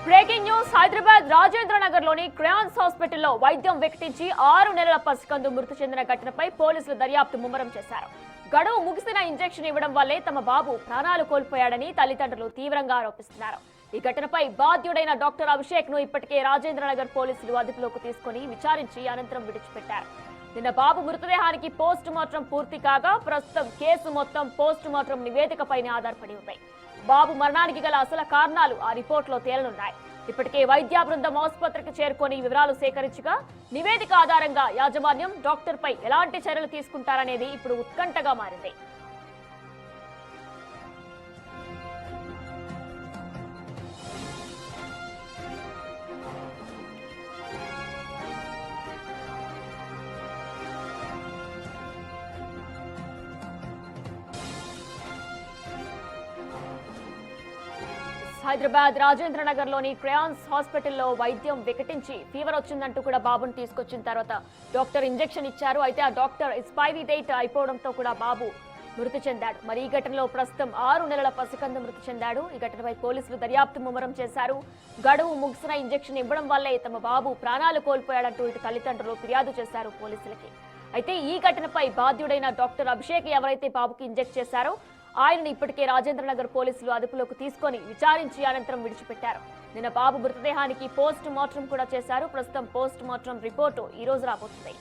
Breaking news Hyderabad Rajendra Nagar లోని crayons హాస్పిటల్లో వైద్యం వికటించి 6 నెలల పసికందు మృతి చెందిన ఘటనపై పోలీసులు దర్యాప్తు ముమ్మరం చేశారు. గడువు ముగిసిన ఇంజెక్షన్ ఇవ్వడం వల్లే తమ బాబు ప్రాణాలు కోల్పోయాడని తల్లిదండ్రులు తీవ్రంగా ఆరోపిస్తున్నారు. ఈ ఘటనపై బాధ్యుడైన డాక్టర్ అభిషేక్ ను ఇప్పటికే రాజేంద్ర నగర్ పోలీసులు అదుపులోకి తీసుకుని విచారించి అనంతరం విడిచిపెట్టారు. నిన్న బాబు మృతదేహానికి పోస్ట్ మార్టం పూర్తి కాగా ప్రస్తుతం కేసు మొత్తం పోస్ట్ మార్టం నివేదికపైనే ఆధారపడి ఉన్నాయి. బాబు మరణానికి గల అసలు కారణాలు ఆ రిపోర్టులో తేలనున్నాయి. ఇప్పటికే వైద్య బృందం ఆసుపత్రికి చేరుకొని వివరాలు సేకరించగా నివేదిక ఆధారంగా యాజమాన్యం డాక్టర్పై ఎలాంటి చర్యలు తీసుకుంటారనేది ఇప్పుడు ఉత్కంఠగా మారింది. హైదరాబాద్ రాజేంద్ర నగర్ లోని క్రయాన్స్ హాస్పిటల్లో వైద్యం వికటించి ఫీవర్ వచ్చిందంటూ కూడా బాబును తీసుకొచ్చిన తర్వాత డాక్టర్ ఇంజెక్షన్ ఇచ్చారు. అయితే ఆ డాక్టర్ ఎక్స్పైరీ డేట్ అయిపోవడంతో కూడా బాబు మృతి చెందాడు. మరి ఈ ఘటనలో ప్రస్తుతం 6 నెలల పసికందు మృతి చెందాడు. ఈ ఘటనపై పోలీసులు దర్యాప్తు ముమ్మరం చేశారు. గడువు ముగిసిన ఇంజెక్షన్ ఇవ్వడం వల్లే తమ బాబు ప్రాణాలు కోల్పోయాడంటూ ఇటు తల్లిదండ్రులు ఫిర్యాదు చేశారు పోలీసులకి. అయితే ఈ ఘటనపై బాధ్యుడైన డాక్టర్ అభిషేక్ ఎవరైతే బాబుకి ఇంజెక్ట్ చేశారో ఆయనను ఇప్పటికే రాజేంద్ర నగర్ పోలీసులు అదుపులోకి తీసుకొని విచారించి అనంతరం విడిచిపెట్టారు. నిన్న బాబు మృతదేహానికి పోస్ట్ మార్టం కూడా చేశారు. ప్రస్తుతం పోస్ట్ మార్టం రిపోర్టు ఈ రోజు రాబోతుంది.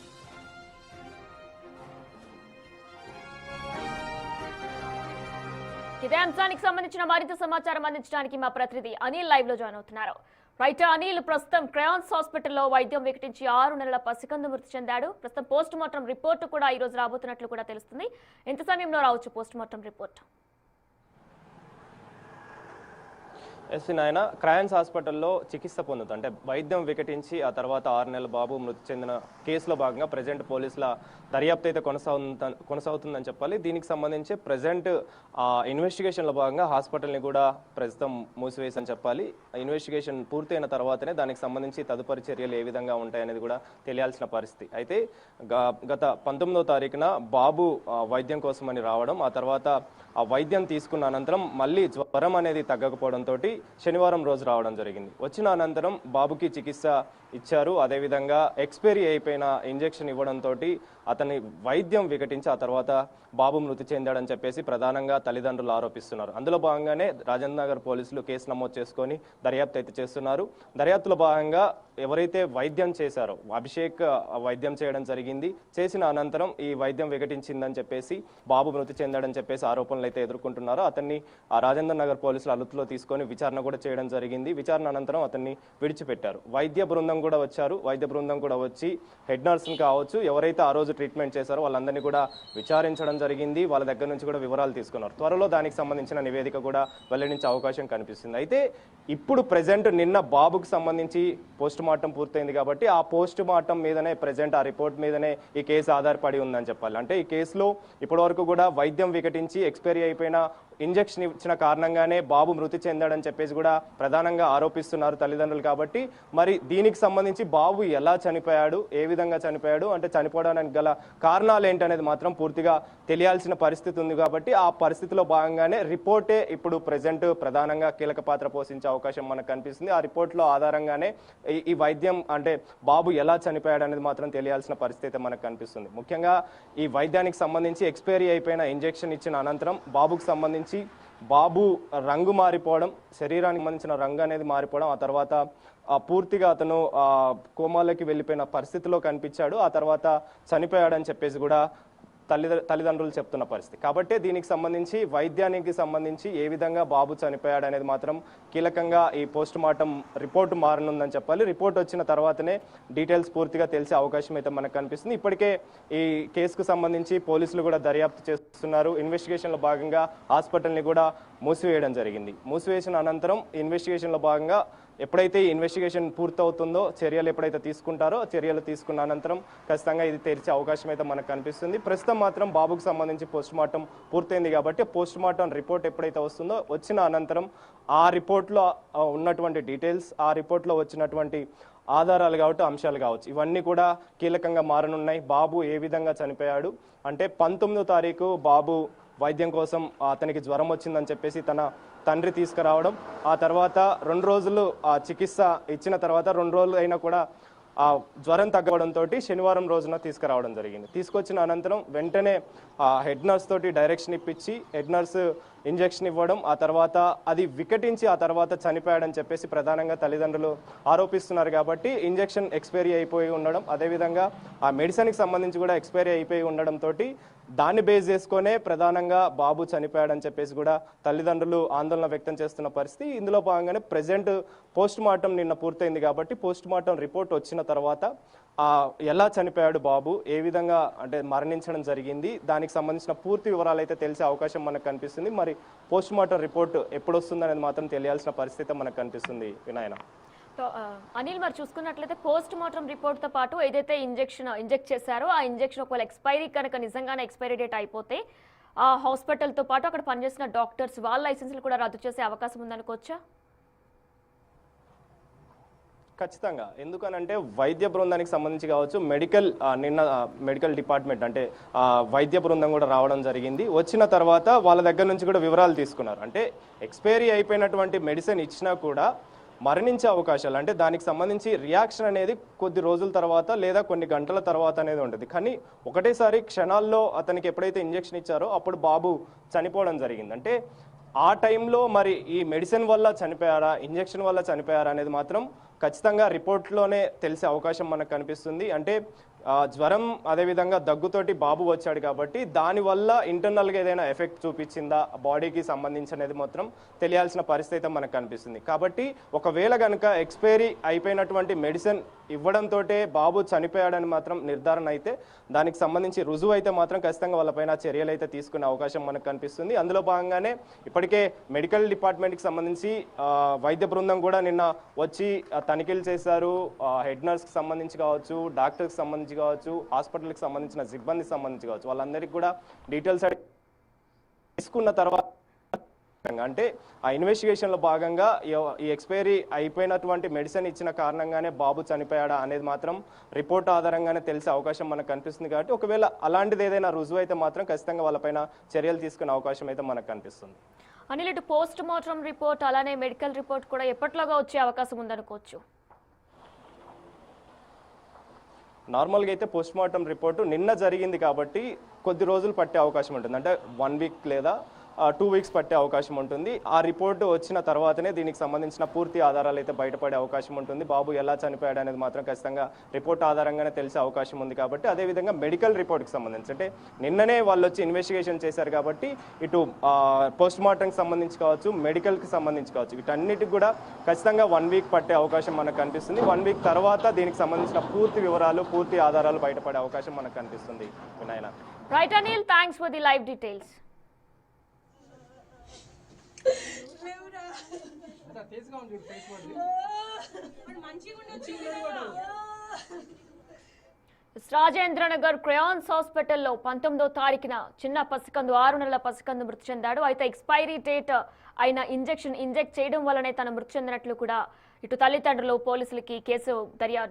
ఇదే అంశానికి సంబంధించిన మరింత సమాచారం అందించడానికి మా ప్రతినిధి అనిల్ లైవ్ లో జాయిన్ అవుతున్నారు. రైట్ అనిల్, ప్రస్తుతం క్రయాన్స్ హాస్పిటల్లో వైద్యం వికటించి 6 నెలల పసికందు మృతి చెందాడు. ప్రస్తుతం పోస్ట్ మార్టం రిపోర్టు కూడా ఈ రోజు రాబోతున్నట్లు కూడా తెలుస్తుంది. ఎంత సమయంలో రావచ్చు పోస్ట్ మార్టం రిపోర్ట్? నాయన క్రయాన్స్ హాస్పిటల్లో చికిత్స పొందుతూ అంటే వైద్యం వికటించి ఆ తర్వాత 6 నెలల బాబు మృతి చెందిన కేసులో భాగంగా ప్రజెంట్ పోలీసుల దర్యాప్తు అయితే కొనసాగుతుందని చెప్పాలి. దీనికి సంబంధించి ప్రజెంట్ ఇన్వెస్టిగేషన్లో భాగంగా హాస్పిటల్ని కూడా ప్రస్తుతం మూసివేసని చెప్పాలి. ఇన్వెస్టిగేషన్ పూర్తయిన తర్వాతనే దానికి సంబంధించి తదుపరి చర్యలు ఏ విధంగా ఉంటాయనేది కూడా తెలియాల్సిన పరిస్థితి. అయితే గత 19వ తారీఖున బాబు వైద్యం కోసమని రావడం, ఆ తర్వాత ఆ వైద్యం తీసుకున్న అనంతరం మళ్ళీ జ్వరం అనేది తగ్గకపోవడంతో శనివారం రోజు రావడం జరిగింది. వచ్చిన అనంతరం బాబుకి చికిత్స ఇచ్చారు. అదేవిధంగా ఎక్స్పైరీ అయిపోయిన ఇంజెక్షన్ ఇవ్వడంతో అతని వైద్యం వికటించి ఆ తర్వాత బాబు మృతి చెందాడని చెప్పేసి ప్రధానంగా తల్లిదండ్రులు ఆరోపిస్తున్నారు. అందులో భాగంగానే రాజేంద్ర నగర్ పోలీసులు కేసు నమోదు చేసుకొని దర్యాప్తు అయితే చేస్తున్నారు. దర్యాప్తులో భాగంగా ఎవరైతే వైద్యం చేశారో అభిషేక్ వైద్యం చేయడం జరిగింది. చేసిన అనంతరం ఈ వైద్యం వికటించిందని చెప్పేసి బాబు మృతి చెందాడని చెప్పేసి ఆరోపణలు అయితే ఎదుర్కొంటున్నారో అతన్ని రాజేంద్ర నగర్ పోలీసులు అదుపులో తీసుకొని విచారణ కూడా చేయడం జరిగింది. విచారణ అనంతరం అతన్ని విడిచిపెట్టారు. వైద్య బృందం కూడా వచ్చారు. వైద్య బృందం కూడా వచ్చి హెడ్ నర్స్ని కావచ్చు, ఎవరైతే ఆ రోజు ట్రీట్మెంట్ చేశారో వాళ్ళందరినీ కూడా విచారించడం జరిగింది. వాళ్ళ దగ్గర నుంచి కూడా వివరాలు తీసుకున్నారు. త్వరలో దానికి సంబంధించిన నివేదిక కూడా వెల్లడించే అవకాశం కనిపిస్తుంది. అయితే ఇప్పుడు ప్రజెంట్ నిన్న బాబుకు సంబంధించి పోస్ట్ మార్టం పూర్తయింది కాబట్టి ఆ పోస్ట్ మార్టం మీదనే ప్రజెంట్ ఆ రిపోర్ట్ మీదనే ఈ కేసు ఆధారపడి ఉందని చెప్పాలి. అంటే ఈ కేసులో ఇప్పటివరకు కూడా వైద్యం వికటించి ఎక్స్పైరీ అయిపోయిన ఇంజెక్షన్ ఇచ్చిన కారణంగానే బాబు మృతి చెందాడని చెప్పేసి కూడా ప్రధానంగా ఆరోపిస్తున్నారు తల్లిదండ్రులు. కాబట్టి మరి దీనికి సంబంధించి బాబు ఎలా చనిపోయాడు, ఏ విధంగా చనిపోయాడు, అంటే చనిపోవడానికి గల కారణాలు ఏంటనేది మాత్రం పూర్తిగా తెలియాల్సిన పరిస్థితి ఉంది. కాబట్టి ఆ పరిస్థితిలో భాగంగానే రిపోర్టే ఇప్పుడు ప్రజెంట్ ప్రధానంగా కీలక పాత్ర పోషించే అవకాశం మనకు కనిపిస్తుంది. ఆ రిపోర్ట్లో ఆధారంగానే ఈ వైద్యం అంటే బాబు ఎలా చనిపోయాడు అనేది మాత్రం తెలియాల్సిన పరిస్థితి మనకు కనిపిస్తుంది. ముఖ్యంగా ఈ వైద్యానికి సంబంధించి ఎక్స్పైరీ అయిపోయిన ఇంజెక్షన్ ఇచ్చిన అనంతరం బాబుకు సంబంధించి బాబు రంగు మారిపోవడం, శరీరానికి సంబంధించిన రంగు అనేది మారిపోవడం, ఆ తర్వాత పూర్తిగా అతను కోమాలోకి వెళ్ళిపోయిన పరిస్థితిలో కనిపించాడు. ఆ తర్వాత చనిపోయాడని చెప్పేసి కూడా తల్లిదండ్రులు చెప్తున్న పరిస్థితి. కాబట్టి దీనికి సంబంధించి వైద్యానికి సంబంధించి ఏ విధంగా బాబు చనిపోయాడు అనేది మాత్రం కీలకంగా ఈ పోస్ట్ మార్టం రిపోర్టు మారనుందని చెప్పాలి. రిపోర్ట్ వచ్చిన తర్వాతనే డీటెయిల్స్ పూర్తిగా తెలిసే అవకాశం అయితే మనకు కనిపిస్తుంది. ఇప్పటికే ఈ కేసుకు సంబంధించి పోలీసులు కూడా దర్యాప్తు చేస్తున్నారు. ఇన్వెస్టిగేషన్లో భాగంగా హాస్పిటల్ని కూడా మూసివేయడం జరిగింది. మూసివేసిన అనంతరం ఇన్వెస్టిగేషన్లో భాగంగా ఎప్పుడైతే ఈ ఇన్వెస్టిగేషన్ పూర్తవుతుందో చర్యలు ఎప్పుడైతే తీసుకుంటారో చర్యలు తీసుకున్న అనంతరం ఖచ్చితంగా ఇది తెరిచే అవకాశం అయితే మనకు కనిపిస్తుంది. ప్రస్తుతం మాత్రం బాబుకు సంబంధించి పోస్ట్ మార్టం పూర్తయింది కాబట్టి పోస్ట్ మార్టం రిపోర్ట్ ఎప్పుడైతే వస్తుందో వచ్చిన అనంతరం ఆ రిపోర్ట్లో ఉన్నటువంటి డీటెయిల్స్, ఆ రిపోర్ట్లో వచ్చినటువంటి ఆధారాలు కావచ్చు, అంశాలు కావచ్చు, ఇవన్నీ కూడా కీలకంగా మారనున్నాయి. బాబు ఏ విధంగా చనిపోయాడు అంటే 19వ తారీఖు బాబు వైద్యం కోసం అతనికి జ్వరం వచ్చిందని చెప్పేసి తన తండ్రి తీసుకురావడం, ఆ తర్వాత 2 రోజులు ఆ చికిత్స ఇచ్చిన తర్వాత 2 రోజులు అయినా కూడా ఆ జ్వరం తగ్గడంతో శనివారం రోజున తీసుకురావడం జరిగింది. తీసుకొచ్చిన అనంతరం వెంటనే హెడ్ నర్స్ తోటి డైరెక్షన్ ఇప్పించి హెడ్ నర్స్ ఇంజెక్షన్ ఇవ్వడం, ఆ తర్వాత అది వికటించి ఆ తర్వాత చనిపోయాడని చెప్పేసి ప్రధానంగా తల్లిదండ్రులు ఆరోపిస్తున్నారు. కాబట్టి ఇంజెక్షన్ ఎక్స్పైరీ అయిపోయి ఉండడం, అదేవిధంగా ఆ మెడిసిన్కి సంబంధించి కూడా ఎక్స్పైరీ అయిపోయి ఉండడంతో దాన్ని బేస్ చేసుకునే ప్రధానంగా బాబు చనిపోయాడని చెప్పేసి కూడా తల్లిదండ్రులు ఆందోళన వ్యక్తం చేస్తున్న పరిస్థితి. ఇందులో భాగంగానే ప్రెజెంట్ పోస్ట్ మార్టం నిన్న పూర్తయింది. కాబట్టి పోస్ట్ మార్టం రిపోర్ట్ వచ్చిన తర్వాత ఎలా చనిపోయాడు బాబు, ఏ విధంగా అంటే మరణించడం జరిగింది, దానికి సంబంధించిన పూర్తి వివరాలు అయితే తెలిసే అవకాశం మనకు కనిపిస్తుంది. మరి పోస్ట్ మార్టం రిపోర్ట్ ఎప్పుడు వస్తుంది అనేది మాత్రం తెలియాల్సిన పరిస్థితి మనకు కనిపిస్తుంది వినాయన. అనిల్, మరి చూసుకున్నట్లయితే పోస్ట్ మార్టం రిపోర్ట్ తో పాటు ఏదైతే ఇంజెక్ట్ చేశారో ఆ ఇంజెక్షన్ ఒకవేళ ఎక్స్పైరీ కనుక నిజంగానే ఎక్స్పైరీ డేట్ అయిపోతే ఆ హాస్పిటల్ తో పాటు అక్కడ పనిచేసిన డాక్టర్స్ వాళ్ళ లైసెన్సులు కూడా రద్దు చేసే అవకాశం ఉందనుకోవచ్చా? ఖచ్చితంగా. ఎందుకనంటే వైద్య బృందానికి సంబంధించి కావచ్చు, నిన్న మెడికల్ డిపార్ట్మెంట్ అంటే వైద్య బృందం కూడా రావడం జరిగింది. వచ్చిన తర్వాత వాళ్ళ దగ్గర నుంచి కూడా వివరాలు తీసుకున్నారు. అంటే ఎక్స్పైరీ అయిపోయినటువంటి మెడిసిన్ ఇచ్చినా కూడా మరణించే అవకాశాలు, అంటే దానికి సంబంధించి రియాక్షన్ అనేది కొద్ది రోజుల తర్వాత లేదా కొన్ని గంటల తర్వాత అనేది ఉంటుంది. కానీ ఒకటేసారి క్షణాల్లో అతనికి ఎప్పుడైతే ఇంజెక్షన్ ఇచ్చారో అప్పుడు బాబు చనిపోవడం జరిగింది. అంటే ఆ టైంలో మరి ఈ మెడిసిన్ వల్ల చనిపోయారా, ఇంజెక్షన్ వల్ల చనిపోయారా అనేది మాత్రం ఖచ్చితంగా రిపోర్ట్లోనే తెలిసే అవకాశం మనకు కనిపిస్తుంది. అంటే జ్వరం అదేవిధంగా దగ్గుతోటి బాబు వచ్చాడు కాబట్టి దానివల్ల ఇంటర్నల్గా ఏదైనా ఎఫెక్ట్ చూపించిందా బాడీకి సంబంధించి అనేది మాత్రం తెలియాల్సిన పరిస్థితి మనకు కనిపిస్తుంది. కాబట్టి ఒకవేళ కనుక ఎక్స్పైరీ అయిపోయినటువంటి మెడిసిన్ ఇవ్వడంతో బాబు చనిపోయాడని మాత్రం నిర్ధారణ అయితే దానికి సంబంధించి రుజువు అయితే మాత్రం ఖచ్చితంగా వాళ్ళపైన చర్యలు అయితే తీసుకునే అవకాశం మనకు కనిపిస్తుంది. అందులో భాగంగానే ఇప్పటికే మెడికల్ డిపార్ట్మెంట్కి సంబంధించి వైద్య బృందం కూడా నిన్న వచ్చి తనిఖీలు చేశారు. హెడ్ నర్స్కి సంబంధించి కావచ్చు, డాక్టర్కి సంబంధించి కావచ్చు, హాస్పిటల్కి సంబంధించిన సిబ్బందికి సంబంధించి కావచ్చు, వాళ్ళందరికీ కూడా డీటెయిల్స్ తీసుకున్న తర్వాత అంటే ఆ ఇన్వెస్టిగేషన్ లో భాగంగా ఈ ఎక్స్పైరీ అయిపోయినటువంటి మెడిసిన్ ఇచ్చిన కారణంగానే బాబు చనిపోయాడా అనేది మాత్రం రిపోర్ట్ ఆధారంగానే తెలిసే అవకాశం మనకు కనిపిస్తుంది. కాబట్టి ఒకవేళ అలాంటిది ఏదైనా రుజువు అయితే మాత్రం ఖచ్చితంగా వాళ్ళపైన చర్యలు తీసుకునే అవకాశం అయితే మనకు కనిపిస్తుంది. అనిల్, ఇటు పోస్ట్ మార్టం రిపోర్ట్ అలానే మెడికల్ రిపోర్ట్ కూడా ఎప్పటిలాగా వచ్చే అవకాశం ఉందనుకోవచ్చు? నార్మల్గా అయితే పోస్ట్ మార్టం రిపోర్టు నిన్న జరిగింది కాబట్టి కొద్ది రోజులు పట్టే అవకాశం ఉంటుంది. అంటే 1 వీక్ లేదా 2 వీక్స్ పట్టే అవకాశం ఉంటుంది. ఆ రిపోర్టు వచ్చిన తర్వాతనే దీనికి సంబంధించిన పూర్తి ఆధారాలు అయితే బయటపడే అవకాశం ఉంటుంది. బాబు ఎలా చనిపోయాడు అనేది మాత్రం ఖచ్చితంగా రిపోర్ట్ ఆధారంగానే తెలిసే అవకాశం ఉంది. కాబట్టి అదేవిధంగా మెడికల్ రిపోర్ట్కి సంబంధించి అంటే నిన్ననే వాళ్ళు వచ్చి ఇన్వెస్టిగేషన్ చేశారు కాబట్టి ఇటు పోస్ట్ మార్టంకి సంబంధించి కావచ్చు, మెడికల్కి సంబంధించి కావచ్చు, వీటన్నిటికి కూడా ఖచ్చితంగా 1 వీక్ పట్టే అవకాశం మనకు కనిపిస్తుంది. 1 వీక్ తర్వాత దీనికి సంబంధించిన పూర్తి వివరాలు, పూర్తి ఆధారాలు బయటపడే అవకాశం మనకు కనిపిస్తుంది వినాయన. Right Anil, thanks for the live details. Rajendranagar క్రయాన్స్ హాస్పిటల్లో 19వ తారీఖున చిన్న పసికందు 6 నెలల పసికందు మృతి చెందాడు. అయితే ఎక్స్పైరీ డేట్ అయిన ఇంజెక్ట్ చేయడం వల్లనే తన మృతి చెందినట్లు కూడా ఇటు తల్లిదండ్రులు పోలీసులకి కేసు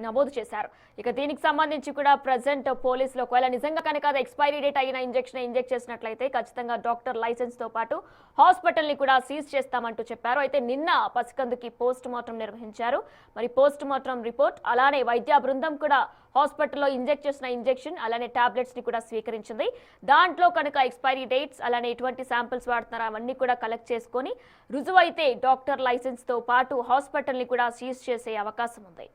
నమోదు చేశారు. ఇక దీనికి సంబంధించి కూడా ప్రజెంట్ పోలీసులు ఒకవేళ నిజంగా కనుక అది ఎక్స్పైరీ డేట్ అయిన ఇంజెక్ట్ చేసినట్లయితే ఖచ్చితంగా డాక్టర్ లైసెన్స్ తో పాటు హాస్పిటల్ ని కూడా సీజ్ చేస్తామంటూ చెప్పారు. అయితే నిన్న పసికందుకి పోస్ట్ మార్టం నిర్వహించారు. మరి పోస్ట్ మార్టం రిపోర్ట్ అలానే వైద్య బృందం కూడా హాస్పిటల్లో ఇంజెక్ట్ చేసిన ఇంజెక్షన్ అలానే టాబ్లెట్స్ ని కూడా స్వీకరించింది. దాంట్లో కనుక ఎక్స్పైరీ డేట్స్ అలానే ఎటువంటి శాంపిల్స్ వాడుతున్నారో అవన్నీ కూడా కలెక్ట్ చేసుకొని రుజువైతే డాక్టర్ లైసెన్స్ తో పాటు హాస్పిటల్ ని కూడా సీజ్ చేసే అవకాశం ఉంది.